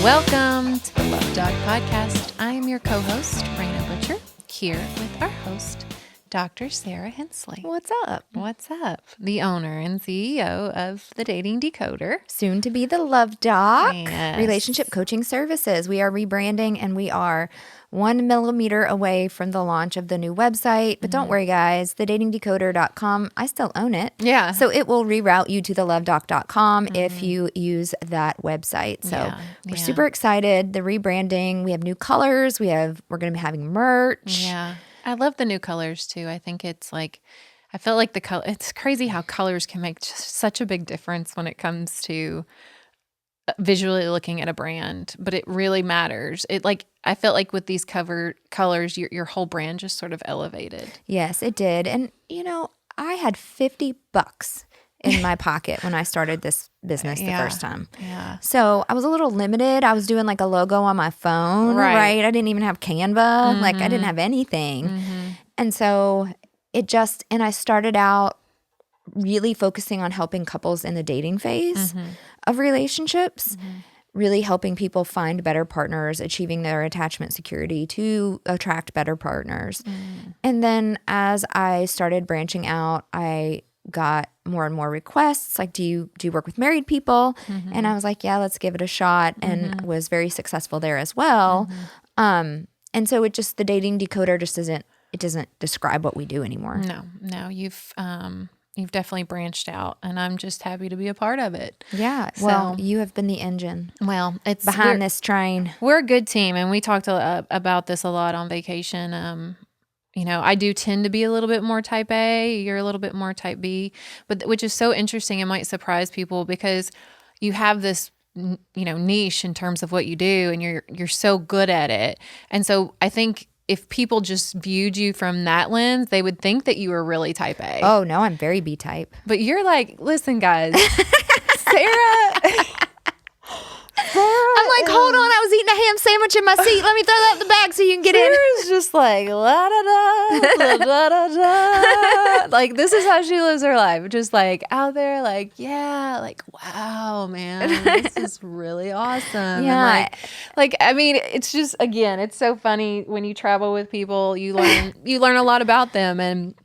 Welcome to the Love Dog Podcast. I am your co-host, Raina Butcher, here with our host, Dr. Sarah Hensley. What's up? What's up? The owner and CEO of The Dating Decoder. Soon to be the Love Doc. Yes. Relationship coaching services. We are rebranding and we are 1 millimeter away from the launch of the new website. But don't worry, guys. TheDatingDecoder.com, I still own it. Yeah. So it will reroute you to thelovedoc.com if you use that website. So we're super excited. The rebranding. We have new colors. We're going to be having merch. Yeah. I love the new colors too. I think it's like, I feel like the color, it's crazy how colors can make just such a big difference when it comes to visually looking at a brand, but it really matters. I felt like with these cover colors, your whole brand just sort of elevated. Yes, it did. And I had $50 in my pocket when I started this business the first time. Yeah. So I was a little limited. I was doing like a logo on my phone, right? I didn't even have Canva. Like I didn't have anything. And so and I started out really focusing on helping couples in the dating phase of relationships, really helping people find better partners, achieving their attachment security to attract better partners. And then as I started branching out, I got more and more requests like, do you work with married people? And I was like, yeah, let's give it a shot, and was very successful there as well. And so the Dating Decoder just doesn't describe what we do anymore. No, you've definitely branched out, and I'm just happy to be a part of it. Yeah. Well, you have been the engine. Well, it's behind this train. We're a good team, and we talked about this a lot on vacation. I do tend to be a little bit more type A. You're a little bit more type B, but which is so interesting. It might surprise people because you have this, niche in terms of what you do, and you're so good at it. And so I think if people just viewed you from that lens, they would think that you were really type A. Oh no, I'm very B type. But you're like, listen, guys, Sarah. I'm like, hold on, I was eating a ham sandwich in my seat. Let me throw that in the bag so you can get in. Sarah's just like, la da da, la da da. Like, this is how she lives her life. Just like out there, like, yeah, like, wow, man, this is really awesome. Yeah. And I mean, it's just, again, it's so funny when you travel with people, you learn a lot about them. And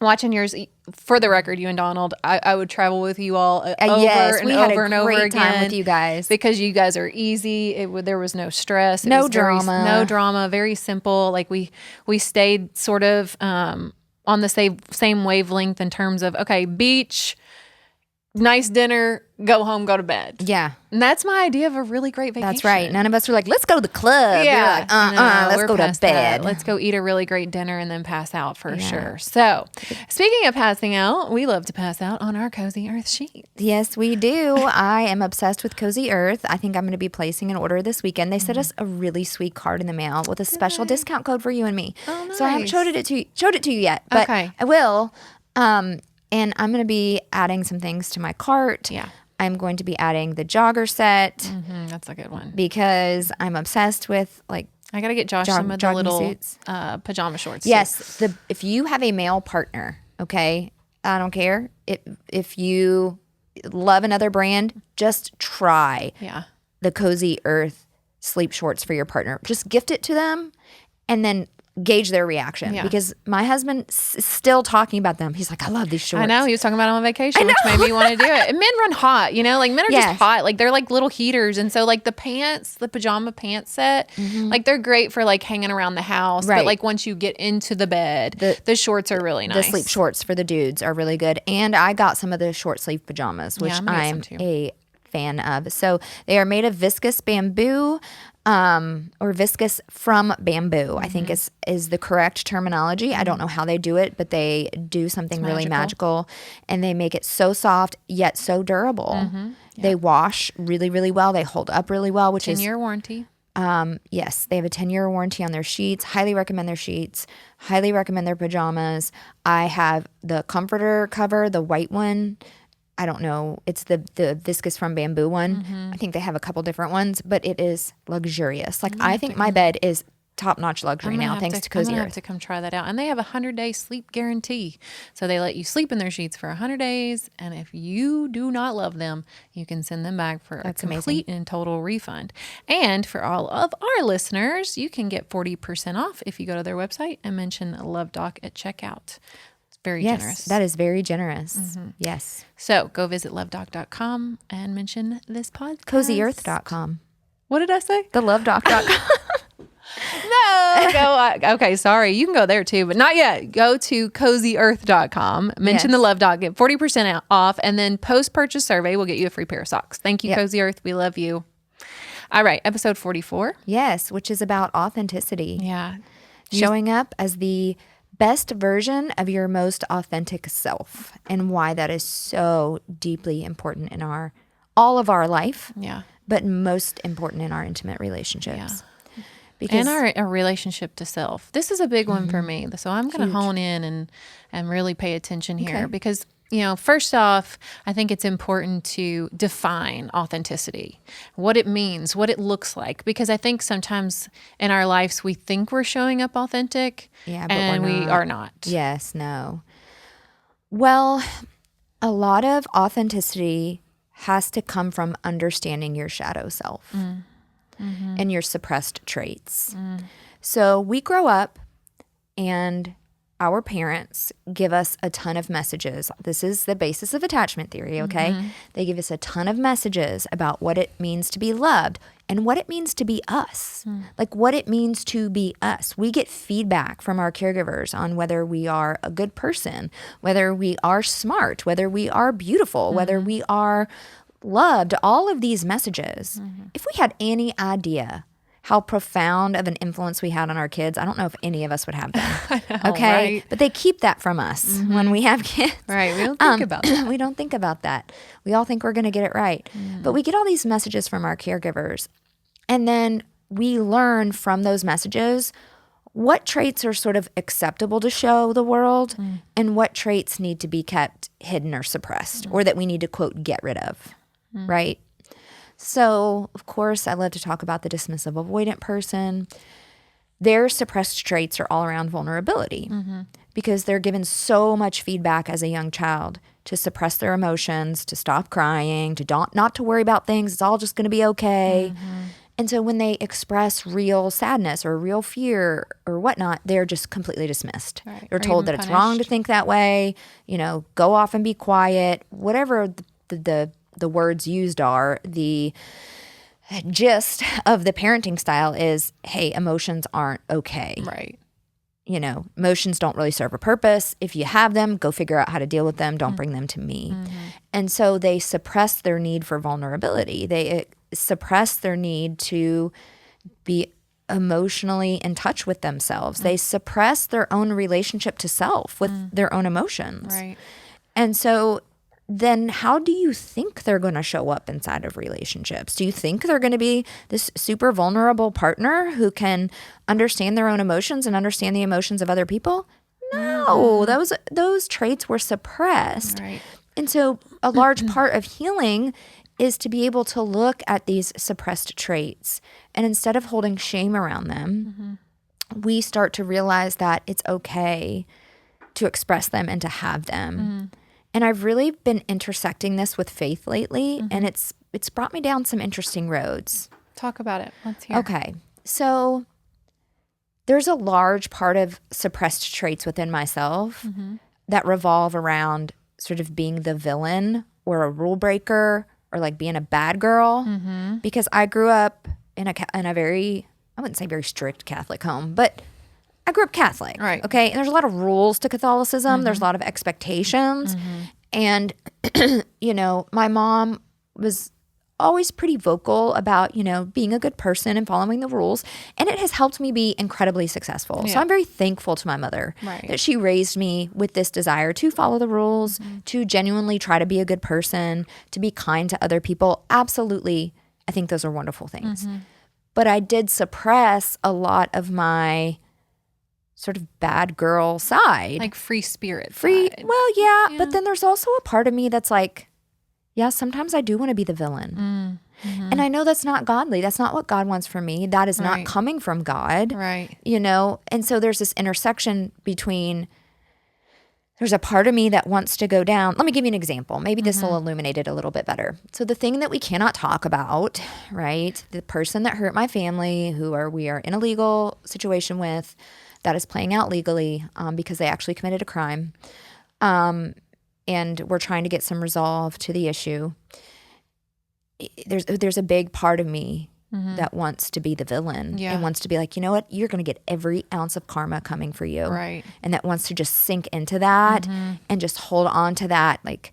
watching yours, for the record, you and Donald, I would travel with you all over and over and over again. Time with you guys because you guys are easy. There was no stress, no drama, very simple. Like we stayed sort of on the same wavelength in terms of, okay, beach, nice dinner, go home, go to bed. Yeah. And that's my idea of a really great vacation. That's right. None of us were like, let's go to the club. Yeah. Like, let's go to bed. Let's go eat a really great dinner and then pass out for sure. So speaking of passing out, we love to pass out on our Cozy Earth sheets. Yes, we do. I am obsessed with Cozy Earth. I think I'm going to be placing an order this weekend. They sent us a really sweet card in the mail with a special discount code for you and me. Oh, nice. So I haven't showed it to you yet, but I will. And I'm going to be adding some things to my cart. Yeah. I'm going to be adding the jogger set. That's a good one. Because I'm obsessed with I got to get Josh some of the little suits. Pajama shorts. Yes. If you have a male partner, okay, I don't care. If you love another brand, just try the Cozy Earth sleep shorts for your partner. Just gift it to them and then gauge their reaction because my husband is still talking about them. He's like, I love these shorts. I know. He was talking about them on vacation, which made me want to do it. And men run hot, like men are just hot. Like they're like little heaters. And so like the pajama pants set, like they're great for like hanging around the house. Right. But like once you get into the bed, the shorts are really nice. The sleep shorts for the dudes are really good. And I got some of the short sleeve pajamas, which I'm a fan of. So they are made of viscous bamboo. Or viscous from bamboo, I think is the correct terminology. I don't know how they do it, but they do something really magical, and they make it so soft yet so durable. They wash really, really well. They hold up really well, which 10-year warranty. Yes, they have a 10-year warranty on their sheets. Highly recommend their sheets. Highly recommend their pajamas. I have the comforter cover, the white one. I don't know. It's the viscous from bamboo one. I think they have a couple different ones, but it is luxurious. Like I think my bed is top-notch luxury now, thanks to Cozy I'm gonna Earth. have to come try that out. And they have a 100-day sleep guarantee. So they let you sleep in their sheets for 100 days. And if you do not love them, you can send them back for a complete and total refund. And for all of our listeners, you can get 40% off if you go to their website and mention Love Doc at checkout. It's very generous. That is very generous. Yes. So go visit lovedoc.com and mention this podcast. CozyEarth.com. What did I say? TheLoveDoc.com. No, okay, sorry. You can go there too, but not yet. Go to CozyEarth.com, mention the Love Doc, get 40% off, and then post-purchase survey will get you a free pair of socks. Thank you, Cozy Earth. We love you. All right, episode 44. Yes, which is about authenticity. Yeah. Showing up as the best version of your most authentic self, and why that is so deeply important in all of our life. Yeah. But most important in our intimate relationships. Yeah. Because, and our relationship to self. This is a big one for me. So I'm going to hone in and really pay attention here because, first off, I think it's important to define authenticity, what it means, what it looks like, because I think sometimes in our lives we think we're showing up authentic and we are not. Yes, no. Well, a lot of authenticity has to come from understanding your shadow self and your suppressed traits. So we grow up and our parents give us a ton of messages. This is the basis of attachment theory, okay? They give us a ton of messages about what it means to be loved and what it means to be us, like what it means to be us. We get feedback from our caregivers on whether we are a good person, whether we are smart, whether we are beautiful, whether we are loved, all of these messages. If we had any idea how profound of an influence we had on our kids, I don't know if any of us would have them. I know, okay? Right? But they keep that from us when we have kids. Right. We don't think about that. We don't think about that. We all think we're going to get it right. But we get all these messages from our caregivers. And then we learn from those messages what traits are sort of acceptable to show the world and what traits need to be kept hidden or suppressed or that we need to, quote, get rid of. Right? So, of course, I love to talk about the dismissive avoidant person. Their suppressed traits are all around vulnerability because they're given so much feedback as a young child to suppress their emotions, to stop crying, to not to worry about things. It's all just going to be okay. And so when they express real sadness or real fear or whatnot, they're just completely dismissed. Right. They're told that it's wrong to think that way, go off and be quiet, whatever the words used are. The gist of the parenting style is, hey, emotions aren't okay. Right. Emotions don't really serve a purpose. If you have them, go figure out how to deal with them. Don't bring them to me. And so they suppress their need for vulnerability. They suppress their need to be emotionally in touch with themselves. They suppress their own relationship to self with their own emotions. Right. And so then how do you think they're going to show up inside of relationships? Do you think they're going to be this super vulnerable partner who can understand their own emotions and understand the emotions of other people? No, those traits were suppressed. Right. And so a large part of healing is to be able to look at these suppressed traits. And instead of holding shame around them, we start to realize that it's okay to express them and to have them. And I've really been intersecting this with faith lately, and it's brought me down some interesting roads. Talk about it. Let's hear. Okay. So there's a large part of suppressed traits within myself that revolve around sort of being the villain or a rule breaker or like being a bad girl, because I grew up in a very, I wouldn't say very strict Catholic home, but I grew up Catholic, right? Okay, and there's a lot of rules to Catholicism. There's a lot of expectations, and my mom was always pretty vocal about being a good person and following the rules, and it has helped me be incredibly successful. So I'm very thankful to my mother that she raised me with this desire to follow the rules, to genuinely try to be a good person, to be kind to other people. Absolutely, I think those are wonderful things. But I did suppress a lot of my sort of bad girl side. Like free spirit side. Well, yeah, but then there's also a part of me that's like, yeah, sometimes I do want to be the villain. And I know that's not godly. That's not what God wants for me. That is not coming from God. Right. You know? And so there's this intersection between, there's a part of me that wants to go down. Let me give you an example. Maybe this will illuminate it a little bit better. So the thing that we cannot talk about, right? The person that hurt my family, we are in a legal situation with, that is playing out legally because they actually committed a crime. And we're trying to get some resolve to the issue. There's a big part of me that wants to be the villain and wants to be like, you know what? You're going to get every ounce of karma coming for you. Right. And that wants to just sink into that and just hold on to that like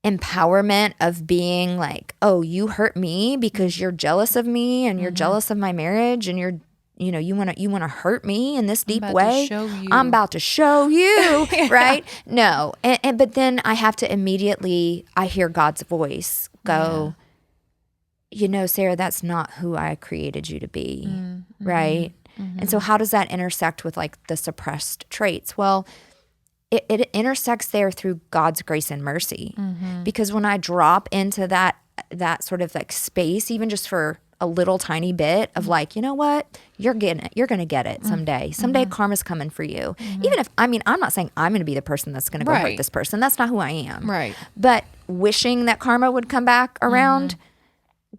empowerment of being like, oh, you hurt me because you're jealous of me and you're jealous of my marriage and you want to hurt me in this deep way. I'm about to show you, right? No. But then I have to immediately, I hear God's voice go, you know, Sarah, that's not who I created you to be, right? And so how does that intersect with like the suppressed traits? Well, it intersects there through God's grace and mercy. Because when I drop into that sort of like space, even just for a little tiny bit of like, you know what, you're going to get it someday. Someday karma's coming for you. Even if, I'm not saying I'm going to be the person that's going to go hurt this person. That's not who I am. Right. But wishing that karma would come back around,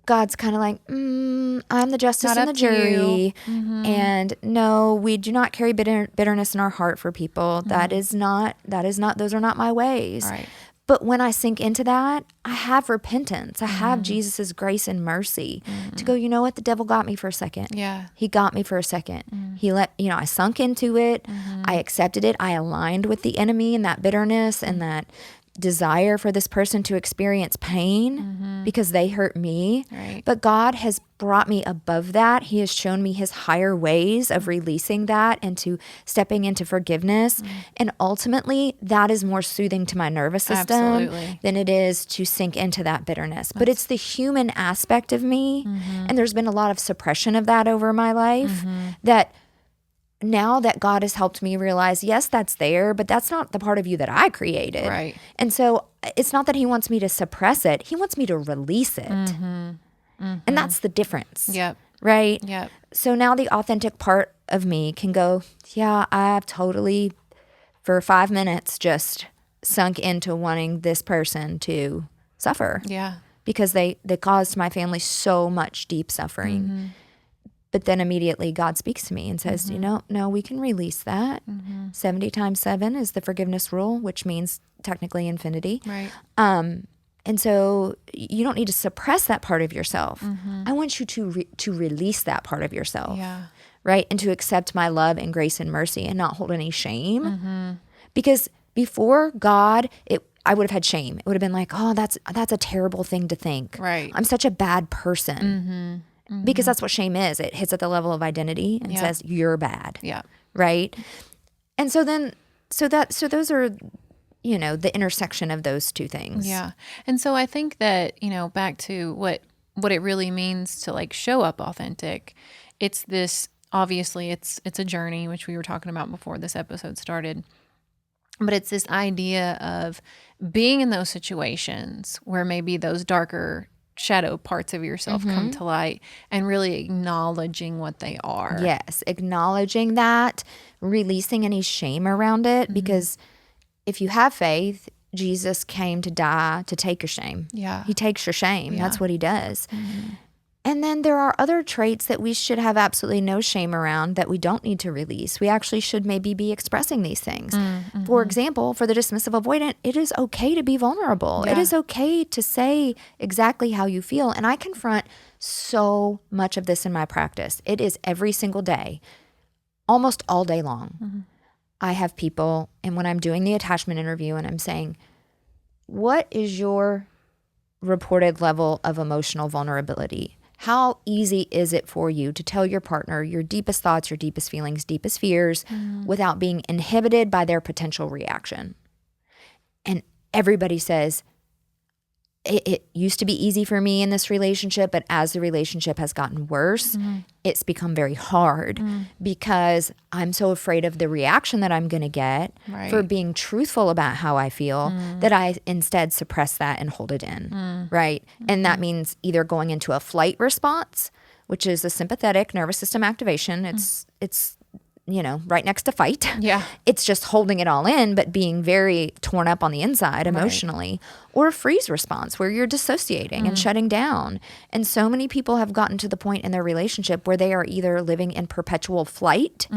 God's kind of like, I'm the justice and the jury. And no, we do not carry bitterness in our heart for people. Those are not my ways. Right. But when I sink into that, I have repentance. I have Jesus's grace and mercy to go, you know what? The devil got me for a second. Yeah. He got me for a second. He I sunk into it. I accepted it. I aligned with the enemy and that bitterness and that desire for this person to experience pain because they hurt me. Right. But God has brought me above that. He has shown me his higher ways of releasing that and to stepping into forgiveness. And ultimately, that is more soothing to my nervous system than it is to sink into that bitterness. But it's the human aspect of me. And there's been a lot of suppression of that over my life that now that God has helped me realize, yes, that's there, but that's not the part of you that I created. Right. And so it's not that he wants me to suppress it. He wants me to release it. And that's the difference. Yep. Right? Yep. So now the authentic part of me can go, yeah, I've totally, for 5 minutes, just sunk into wanting this person to suffer. Yeah. Because they caused my family so much deep suffering. But then immediately God speaks to me and says, no, we can release that. 70 times 7 is the forgiveness rule, which means technically infinity. Right. And so you don't need to suppress that part of yourself. I want you to release that part of yourself. Yeah. Right? And to accept my love and grace and mercy and not hold any shame. Because before God, I would have had shame. It would have been like, oh, that's a terrible thing to think. Right. I'm such a bad person. Because that's what shame is. It hits at the level of identity and says you're bad. Yeah. Right? And so those are, the intersection of those two things. Yeah. And so I think that, back to what it really means to like show up authentic, it's this, obviously it's a journey, which we were talking about before this episode started. But it's this idea of being in those situations where maybe those darker shadow parts of yourself come to light and really acknowledging what they are. Yes, acknowledging that, releasing any shame around it, because if you have faith, Jesus came to die to take your shame. Yeah. He takes your shame. That's what he does. And then there are other traits that we should have absolutely no shame around that we don't need to release. We actually should maybe be expressing these things. For example, for the dismissive avoidant, it is okay to be vulnerable. It is okay to say exactly how you feel. And I confront so much of this in my practice. It is every single day, almost all day long. I have people, and when I'm doing the attachment interview and I'm saying, what is your reported level of emotional vulnerability? How easy is it for you to tell your partner your deepest thoughts, your deepest feelings, deepest fears without being inhibited by their potential reaction? And everybody says, it used to be easy for me in this relationship, but as the relationship has gotten worse, it's become very hard because I'm so afraid of the reaction that I'm going to get for being truthful about how I feel that I instead suppress that and hold it in, right? And that means either going into a flight response, which is a sympathetic nervous system activation. It's right next to fight. Yeah. It's just holding it all in, but being very torn up on the inside emotionally. Or a freeze response where you're dissociating and shutting down. And so many people have gotten to the point in their relationship where they are either living in perpetual flight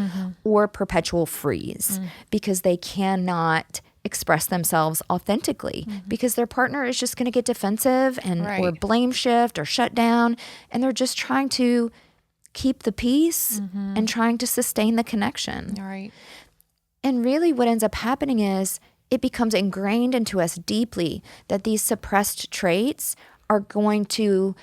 or perpetual freeze because they cannot express themselves authentically because their partner is just going to get defensive and or blame shift or shut down. And they're just trying to keep the peace and trying to sustain the connection. Right. And really what ends up happening is it becomes ingrained into us deeply that these suppressed traits are going to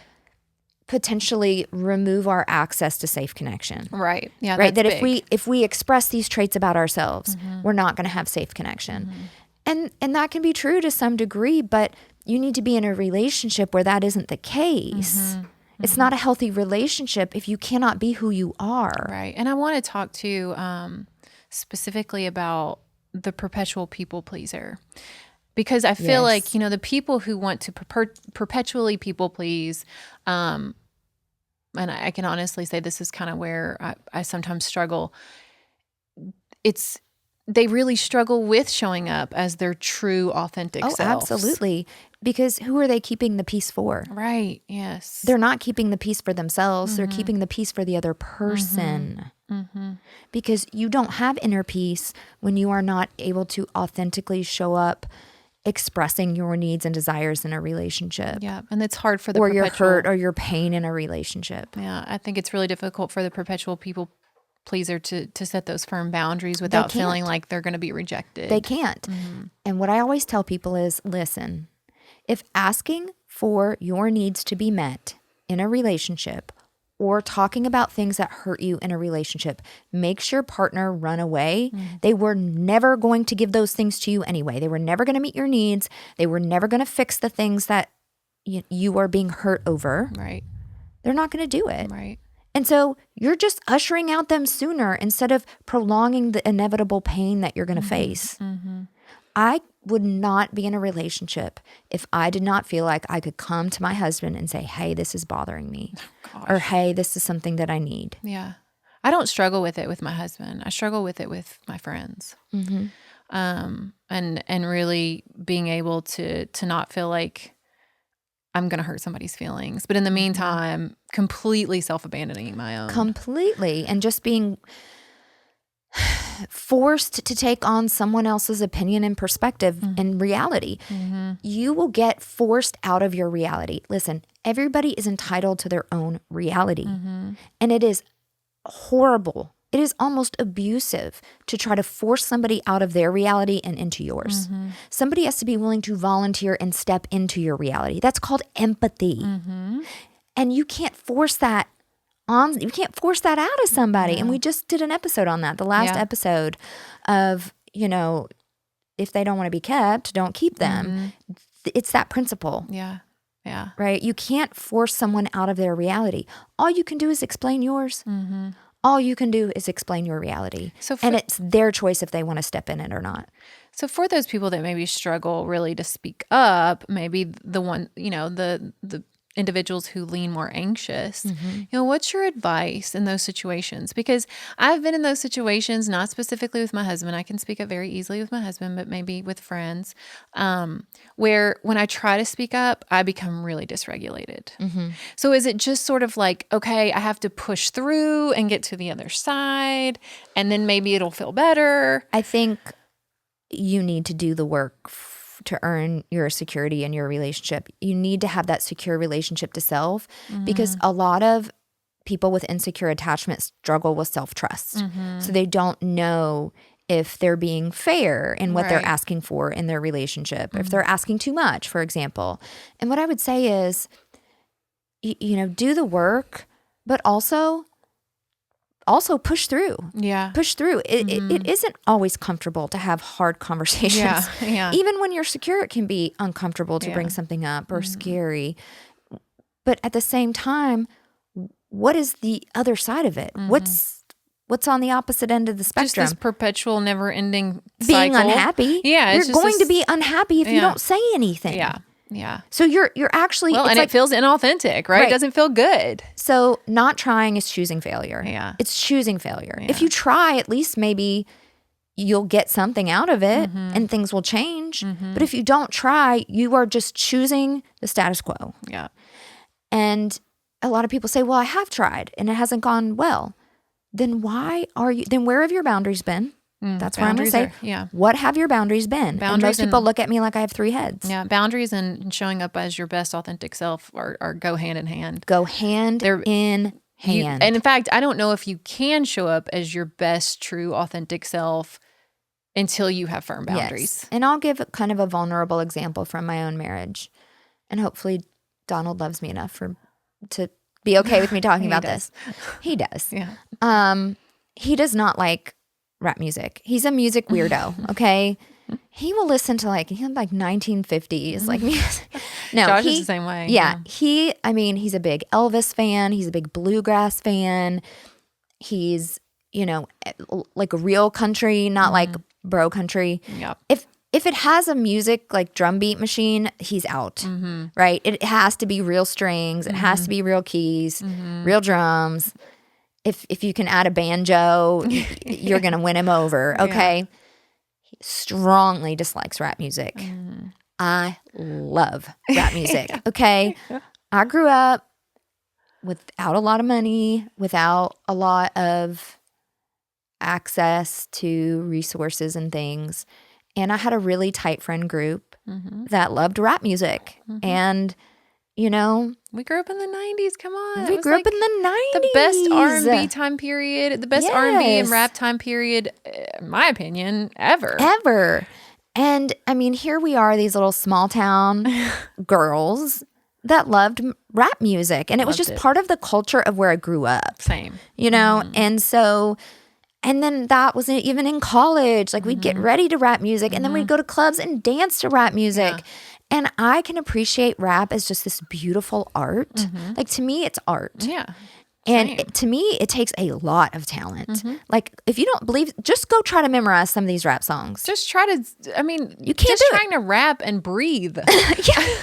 potentially remove our access to safe connection. Right. Yeah. Right. That big. if we express these traits about ourselves, we're not going to have safe connection. And that can be true to some degree, but you need to be in a relationship where that isn't the case. It's not a healthy relationship if you cannot be who you are. Right. And I want to talk to specifically about the perpetual people pleaser. Because I feel like, the people who want to perpetually people please, and I can honestly say this is kind of where I sometimes struggle. They really struggle with showing up as their true, authentic selves. Absolutely. Because who are they keeping the peace for? Right. Yes. They're not keeping the peace for themselves. They're keeping the peace for the other person. Because you don't have inner peace when you are not able to authentically show up expressing your needs and desires in a relationship. Yeah. And it's hard for the or your hurt or your pain in a relationship. Yeah. I think it's really difficult for the perpetual people pleaser to set those firm boundaries without feeling like they're going to be rejected. They can't. And what I always tell people is, listen, if asking for your needs to be met in a relationship or talking about things that hurt you in a relationship makes your partner run away, they were never going to give those things to you anyway. They were never going to meet your needs. They were never going to fix the things that you are being hurt over. Right. They're not going to do it. Right. And so you're just ushering out them sooner instead of prolonging the inevitable pain that you're going to face. I would not be in a relationship if I did not feel like I could come to my husband and say, hey, this is bothering me. Or, hey, this is something that I need. Yeah. I don't struggle with it with my husband. I struggle with it with my friends. And really being able to not feel like I'm going to hurt somebody's feelings. But in the meantime, completely self-abandoning my own. Completely. And just being forced to take on someone else's opinion and perspective and reality. You will get forced out of your reality. Listen, everybody is entitled to their own reality. And it is horrible. It is almost abusive to try to force somebody out of their reality and into yours. Somebody has to be willing to volunteer and step into your reality. That's called empathy. And you can't force that you can't force that out of somebody. And we just did an episode on that, the last episode of, if they don't want to be kept, don't keep them. It's that principle. Yeah. Yeah. Right? You can't force someone out of their reality. All you can do is explain yours. All you can do is explain your reality. And it's their choice if they want to step in it or not. So for those people that maybe struggle really to speak up, maybe the one, the individuals who lean more anxious, what's your advice in those situations? Because I've been in those situations, not specifically with my husband. I can speak up very easily with my husband, but maybe with friends, where when I try to speak up, I become really dysregulated. So is it just sort of like, okay, I have to push through and get to the other side, and then maybe it'll feel better? I think you need to do the work to earn your security in your relationship. You need to have that secure relationship to self because a lot of people with insecure attachment struggle with self-trust. So they don't know if they're being fair in what they're asking for in their relationship, if they're asking too much, for example. And what I would say is, do the work, but also also push through. Yeah. Push through. It isn't always comfortable to have hard conversations. Yeah. Yeah. Even when you're secure, it can be uncomfortable to bring something up or scary. But at the same time, what is the other side of it? What's on the opposite end of the spectrum? Just this perpetual, never-ending cycle. Being unhappy. Yeah. You're going to be unhappy if you don't say anything. Yeah. Yeah. So you're actually... Well, and it feels inauthentic, right? It doesn't feel good. So not trying is choosing failure. Yeah. It's choosing failure. Yeah. If you try, at least maybe you'll get something out of it and things will change. But if you don't try, you are just choosing the status quo. Yeah. And a lot of people say, well, I have tried and it hasn't gone well. Then where have your boundaries been? That's what I'm going to say. What have your boundaries been? And most people look at me like I have 3 heads. Yeah. Boundaries and showing up as your best authentic self are go hand in hand. Go hand in hand. And in fact, I don't know if you can show up as your best, true, authentic self until you have firm boundaries. Yes. And I'll give kind of a vulnerable example from my own marriage. And hopefully Donald loves me enough to be okay with me talking about this. He does. Yeah. He does not like rap music. He's a music weirdo, okay? He will listen to like 1950s like music. No, Josh is the same way. Yeah. He's a big Elvis fan. He's a big bluegrass fan. He's, like real country, not like bro country. Yep. If it has a music like drum beat machine, he's out, right? It has to be real strings. It has to be real keys, real drums. If you can add a banjo, you're going to win him over, okay? Yeah. He strongly dislikes rap music. I love rap music, okay? I grew up without a lot of money, without a lot of access to resources and things. And I had a really tight friend group that loved rap music. And, we grew up in the 90s. Come on. We grew up in the 90s. The best R&B time period, the best R&B and rap time period, in my opinion, ever. Ever. And, here we are, these little small town girls that loved rap music. And it was just part of the culture of where I grew up. Same. And so... And then that wasn't even in college. Like we'd get ready to rap music and then we'd go to clubs and dance to rap music. Yeah. And I can appreciate rap as just this beautiful art. Like to me, it's art. Yeah. And to me, it takes a lot of talent. Like if you don't believe, just go try to memorize some of these rap songs. Just try to, you can't just trying to rap and breathe. Yeah.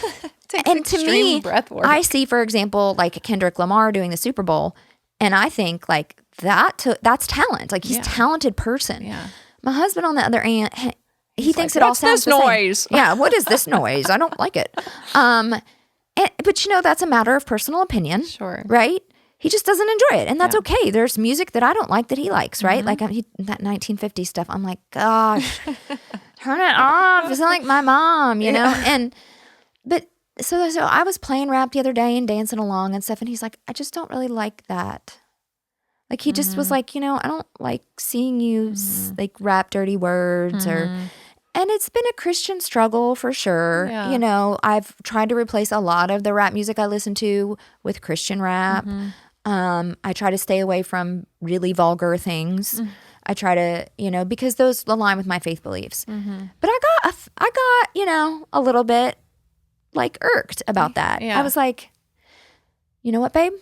And to me, breath work. I see, for example, like Kendrick Lamar doing the Super Bowl. And I think like that's talent. Like he's a talented person. Yeah. My husband on the other hand, he thinks it all sounds the same. What's this noise? Yeah, what is this noise? I don't like it. But that's a matter of personal opinion. Sure. Right? He just doesn't enjoy it. And that's okay. There's music that I don't like that he likes, right? Like that 1950s stuff. I'm like, gosh, turn it off. It's not like my mom, But so I was playing rap the other day and dancing along and stuff. And he's like, I just don't really like that. Like he just was like, I don't like seeing you like rap dirty words and it's been a Christian struggle for sure. Yeah. I've tried to replace a lot of the rap music I listen to with Christian rap. I try to stay away from really vulgar things. I try to, because those align with my faith beliefs. But I got, a little bit like irked about that. Yeah. I was like, you know what, babe?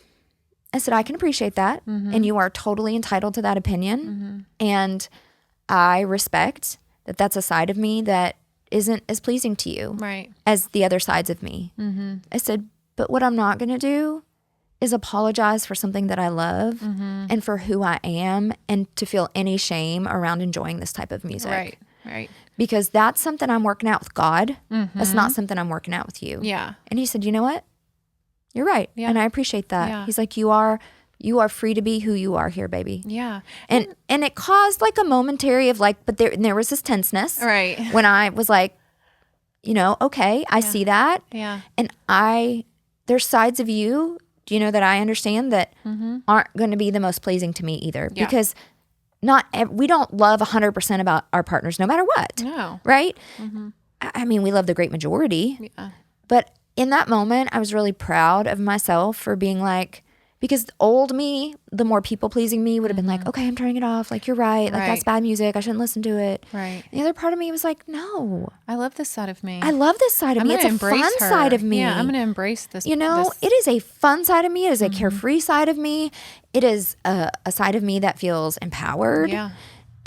I said, I can appreciate that. And you are totally entitled to that opinion. And I respect that that's a side of me that isn't as pleasing to you as the other sides of me. I said, but what I'm not going to do is apologize for something that I love and for who I am and to feel any shame around enjoying this type of music. Right. Because that's something I'm working out with God. That's not something I'm working out with you. Yeah. And he said, you know what? You're right. Yeah. And I appreciate that. Yeah. He's like, you are free to be who you are here, baby. Yeah. And it caused like a momentary of like, but there was this tenseness. Right. When I was like, okay, I see that. Yeah. And there's sides of you, that I understand that aren't going to be the most pleasing to me either. Yeah. Because we don't love 100% about our partners no matter what. No. Right? We love the great majority. Yeah. But in that moment, I was really proud of myself for being like, Because the old me, the more people-pleasing me would have been like, okay, I'm turning it off. Like, you're right. Like, that's bad music. I shouldn't listen to it. Right. And the other part of me was like, no. I love this side of me. I love this side of me. It's a fun side of me. Yeah, I'm going to embrace this. You know, it is a fun side of me. It is a carefree side of me. It is a side of me that feels empowered. Yeah.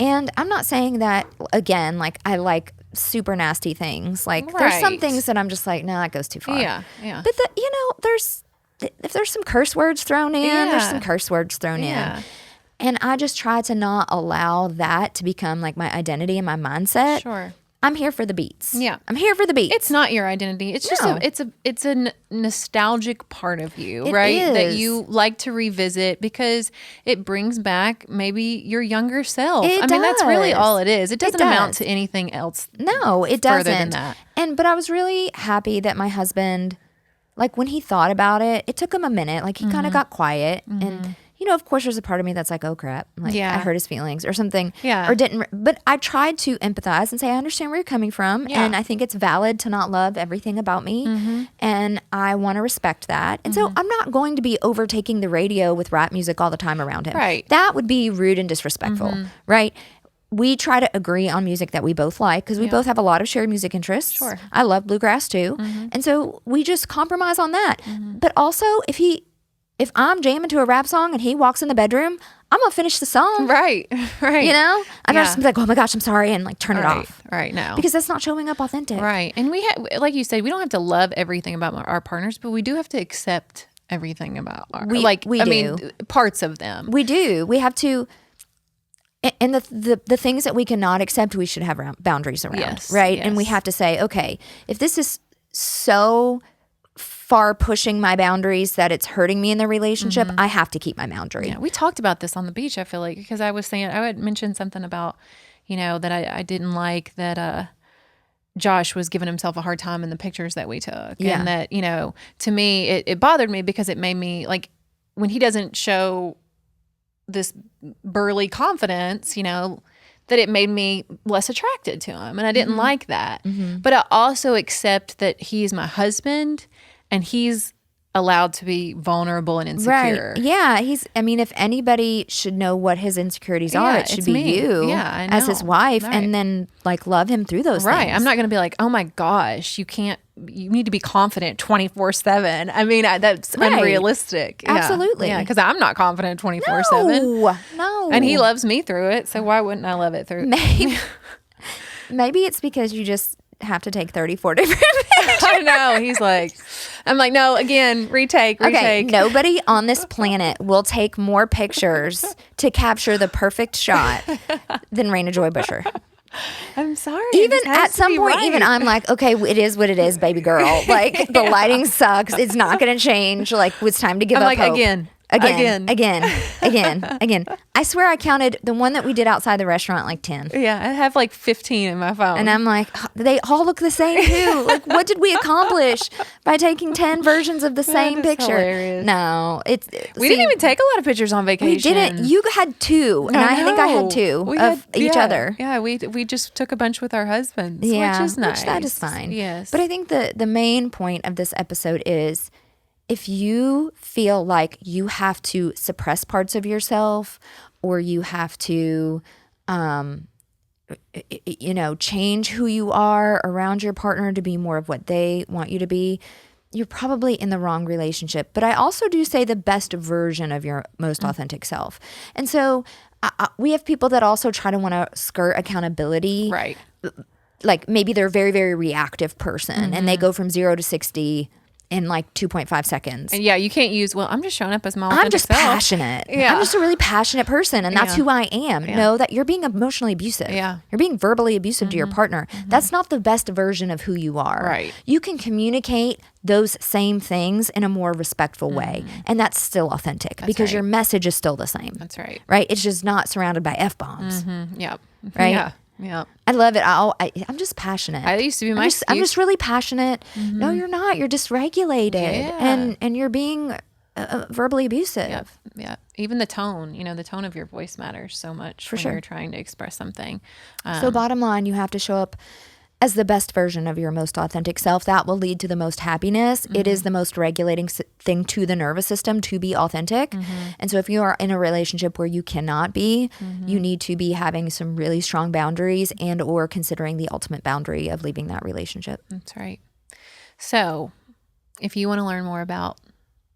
And I'm not saying that, again, like, I like super nasty things. Like, there's some things that I'm just like, no, that goes too far. Yeah, yeah. But, if there's some curse words thrown in, there's some curse words thrown in. And I just try to not allow that to become like my identity and my mindset. Sure. I'm here for the beats. Yeah. I'm here for the beats. It's not your identity. It's just it's a nostalgic part of you, right? That you like to revisit because it brings back maybe your younger self. I mean, that's really all it is. It doesn't amount to anything else. No, it doesn't. Further than that. But I was really happy that my husband, like, when he thought about it, it took him a minute. Like, he kind of got quiet. And, you know, of course, there's a part of me that's like, oh, crap. Like, I hurt his feelings or something. Yeah. Or didn't. But I tried to empathize and say, I understand where you're coming from. Yeah. And I think it's valid to not love everything about me. And I want to respect that. And so I'm not going to be overtaking the radio with rap music all the time around him. Right. That would be rude and disrespectful. Right. We try to agree on music that we both like because we both have a lot of shared music interests. Sure. I love bluegrass too. And so we just compromise on that. But also, if I'm jamming to a rap song and he walks in the bedroom, I'm going to finish the song. Right. You know? I'm not just be like, oh my gosh, I'm sorry, and like turn it off. Right. No. Because that's not showing up authentic. Right. And we like you said, we don't have to love everything about our partners, but we do have to accept everything about our, I mean, parts of them. We do. We have to. And the things that we cannot accept, we should have boundaries around, right? Yes. And we have to say, okay, if this is so far pushing my boundaries that it's hurting me in the relationship, I have to keep my boundary. Yeah, we talked about this on the beach, I feel like, because I was saying, I had mentioned something about, you know, that I didn't like that Josh was giving himself a hard time in the pictures that we took. Yeah. And that, you know, to me, it bothered me because it made me, like, when he doesn't show this burly confidence, you know, that it made me less attracted to him. And I didn't like that. But I also accept that he's my husband and he's allowed to be vulnerable and insecure. Right. Yeah. I mean, if anybody should know what his insecurities are, it should be me. You as his wife, and then like love him through those things. I'm not going to be like, oh my gosh, you need to be confident 24/7. I mean, that's unrealistic. Absolutely. Yeah. Because I'm not confident 24/7. No. And he loves me through it. So why wouldn't I love it through? Maybe it's because you just have to take 34 different pictures. I know. He's like, I'm like, no, again, retake. Okay, nobody on this planet will take more pictures to capture the perfect shot than Raina Joy Busher. I'm sorry. Even at some point, even I'm like, okay, it is what it is, baby girl. Like, the lighting sucks. It's not going to change. Like, it's time to give up hope. Again. I swear I counted the one that we did outside the restaurant like 10. Yeah, I have like 15 in my phone. And I'm like, they all look the same too. Like, what did we accomplish by taking 10 versions of the same picture? Hilarious. No, we didn't even take a lot of pictures on vacation. We didn't. You had 2, and I think I had 2 of each other. Yeah, we just took a bunch with our husbands, which is nice. Which that is fine. Yes. But I think the main point of this episode is, if you feel like you have to suppress parts of yourself, or you have to, change who you are around your partner to be more of what they want you to be, you're probably in the wrong relationship. But I also do say the best version of your most authentic self. And so we have people that also try to want to skirt accountability. Right. Like, maybe they're a very, very reactive person and they go from 0 to 60 in like 2.5 seconds. And you can't use, I'm just showing up as my authentic I'm just self. passionate. Yeah. I'm just a really passionate person, and that's who I am. Yeah. Know that you're being emotionally abusive. Yeah. You're being verbally abusive to your partner. That's not the best version of who you are. Right. You can communicate those same things in a more respectful way, and that's still authentic because your message is still the same. That's right. Right? It's just not surrounded by F-bombs. Yep. Right? Yeah. Yeah, I love it. I'm just passionate. I used to be I'm just really passionate. No, you're not. You're dysregulated, and you're being verbally abusive. Yeah. Even the tone. The tone of your voice matters so much when you're trying to express something. So bottom line, you have to show up as the best version of your most authentic self. That will lead to the most happiness. It is the most regulating thing to the nervous system to be authentic. And so if you are in a relationship where you cannot be, you need to be having some really strong boundaries and or considering the ultimate boundary of leaving that relationship. That's right. So if you want to learn more about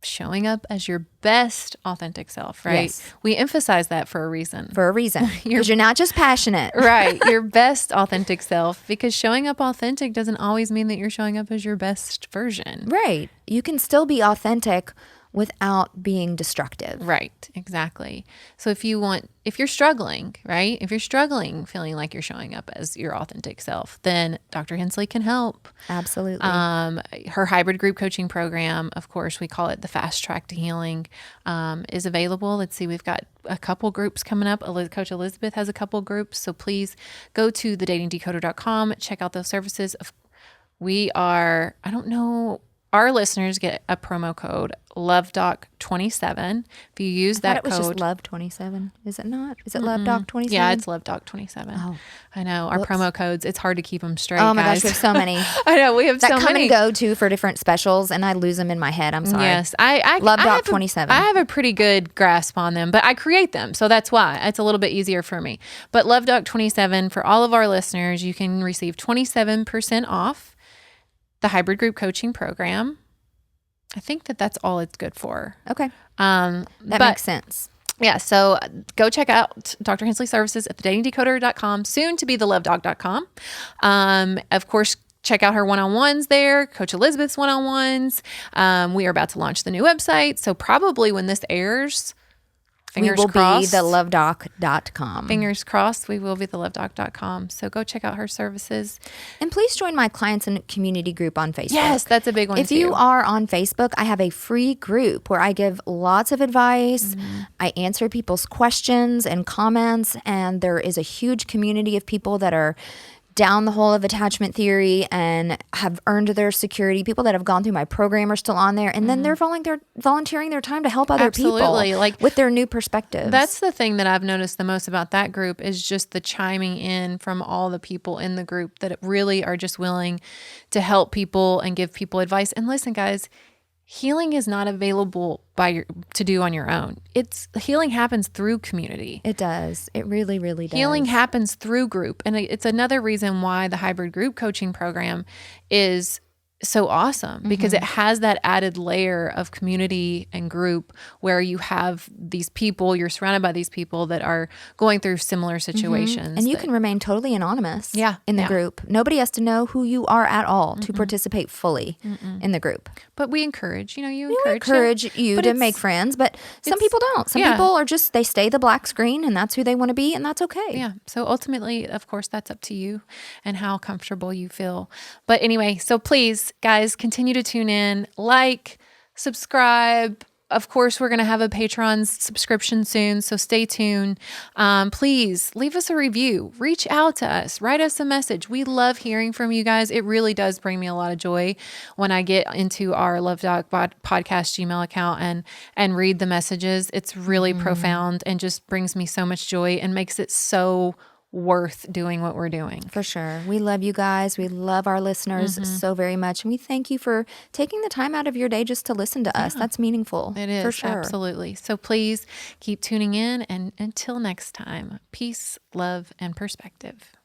showing up as your best authentic self, right? Yes. We emphasize that for a reason. For a reason. Because you're not just passionate. Right. Your best authentic self. Because showing up authentic doesn't always mean that you're showing up as your best version. Right. You can still be authentic without being destructive. Right. Exactly. So if you're struggling, right? If you're struggling feeling like you're showing up as your authentic self, then Dr. Hensley can help. Absolutely. Her hybrid group coaching program, of course, we call it the Fast Track to Healing, is available. Let's see, we've got a couple groups coming up. Coach Elizabeth has a couple groups. So please go to thedatingdecoder.com, check out those services. I don't know, our listeners get a promo code LoveDoc27. If you use that code, it was just Love27. Is it not? Is it LoveDoc27? Yeah, it's LoveDoc27. Oh, I know. Our promo codes, it's hard to keep them straight. Oh my guys. gosh, we have so many. I know, we have so many. That come and go too for different specials, and I lose them in my head. I'm sorry. Yes, I LoveDoc27. I have a pretty good grasp on them, but I create them, so that's why it's a little bit easier for me. But LoveDoc27, for all of our listeners, you can receive 27% off the hybrid group coaching program. I think that's all it's good for. Okay. That makes sense. Yeah. So go check out Dr. Hensley services at thedatingdecoder.com, soon to be thelovedoc.com. Of course, check out her one-on-ones there, Coach Elizabeth's one-on-ones. We are about to launch the new website. So probably when this airs, fingers crossed, be thelovedoc.com. Fingers crossed, we will be thelovedoc.com. So go check out her services. And please join my clients and community group on Facebook. Yes, that's a big one If you are on Facebook, I have a free group where I give lots of advice. I answer people's questions and comments. And there is a huge community of people that are down the hole of attachment theory and have earned their security. People that have gone through my program are still on there. And then they're volunteering their time to help other people with their new perspectives. That's the thing that I've noticed the most about that group is just the chiming in from all the people in the group that really are just willing to help people and give people advice. And listen, guys, healing is not available to do on your own. Healing happens through community. It does. It really, really does. Healing happens through group. And it's another reason why the hybrid group coaching program is so awesome, because it has that added layer of community and group where you have these people, you're surrounded by these people that are going through similar situations. And you can remain totally anonymous in the group. Nobody has to know who you are at all to participate fully in the group. But we encourage, you encourage you to make friends, but some people don't. Some people are just, they stay the black screen and that's who they want to be, and that's okay. Yeah. So ultimately, of course, that's up to you and how comfortable you feel. But anyway, so please, guys, continue to tune in, subscribe. Of course, we're going to have a Patreon subscription soon, so stay tuned. Please leave us a review. Reach out to us. Write us a message. We love hearing from you guys. It really does bring me a lot of joy when I get into our Love Doc podcast Gmail account and read the messages. It's really profound and just brings me so much joy and makes it so worth doing what we're doing. For sure. We love you guys. We love our listeners so very much. And we thank you for taking the time out of your day just to listen to us. That's meaningful. It is. For sure. Absolutely. So please keep tuning in. And until next time, peace, love, and perspective.